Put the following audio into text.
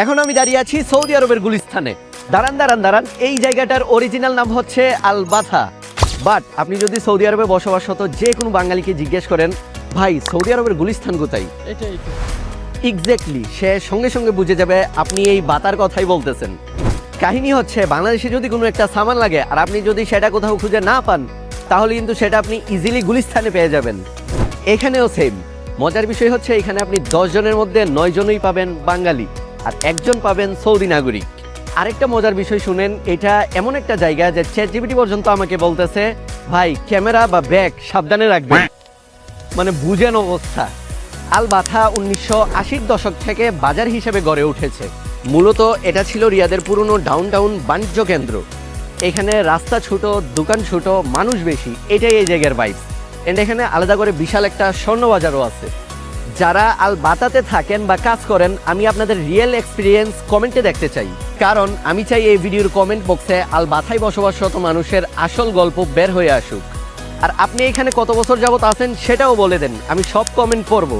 এখন আমি দাঁড়িয়ে আছি সৌদি আরবের গুলিস্তানে। দাঁড়ান, এই জায়গাটার অরিজিনাল নাম হচ্ছে আল বাথা। বাট আপনি যদি সৌদি আরবে বসবাসরত যে কোনো বাঙালিকে জিজ্ঞেস করেন, ভাই সৌদি আরবের গুলিস্তান কোথায়, এক্স্যাক্টলি সে সঙ্গে সঙ্গে বুঝে যাবে আপনি এই বাতার কথাই বলতেছেন। কাহিনী হচ্ছে, বাংলাদেশে যদি কোনো একটা সামান লাগে আর আপনি যদি সেটা কোথাও খুঁজে না পান, তাহলে কিন্তু সেটা আপনি ইজিলি গুলিস্তানে পেয়ে যাবেন। এখানেও সেম। মজার বিষয় হচ্ছে, এখানে আপনি 10 জনের মধ্যে 9 জনই পাবেন বাঙালি আর একজন পাবেন সৌদি নাগরিক। আরেকটা মজার বিষয় শুনেন, এটা এমন একটা জায়গা যে চ্যাটজিপিটি পর্যন্ত আমাকে বলতেছে, ভাই ক্যামেরা বা ব্যাগ সাবধানে রাখবেন। মানে বুঝেন অবস্থা। আল বাথা 1980-র দশক থেকে বাজার হিসেবে গড়ে উঠেছে। মূলত এটা ছিল রিয়াদের পুরনো ডাউনটাউন বাণিজ্য কেন্দ্র। এখানে রাস্তা ছোট, দোকান ছোট, মানুষ বেশি, এটাই এই জায়গার ভাইব। এন্ড এখানে আলাদা করে বিশাল একটা স্বর্ণবাজারও আছে। যারা আল বাতাতে থাকেন বা কাজ করেন, আমি আপনাদের রিয়েল এক্সপিরিয়েন্স কমেন্টে দেখতে চাই, কারণ আমি চাই এই ভিডিওর কমেন্ট বক্সে আল বাথায় বসবাসরত মানুষের আসল গল্প বের হয়ে আসুক। আর আপনি এখানে কত বছর যাবত আছেন সেটাও বলে দেন, আমি সব কমেন্ট পড়ব।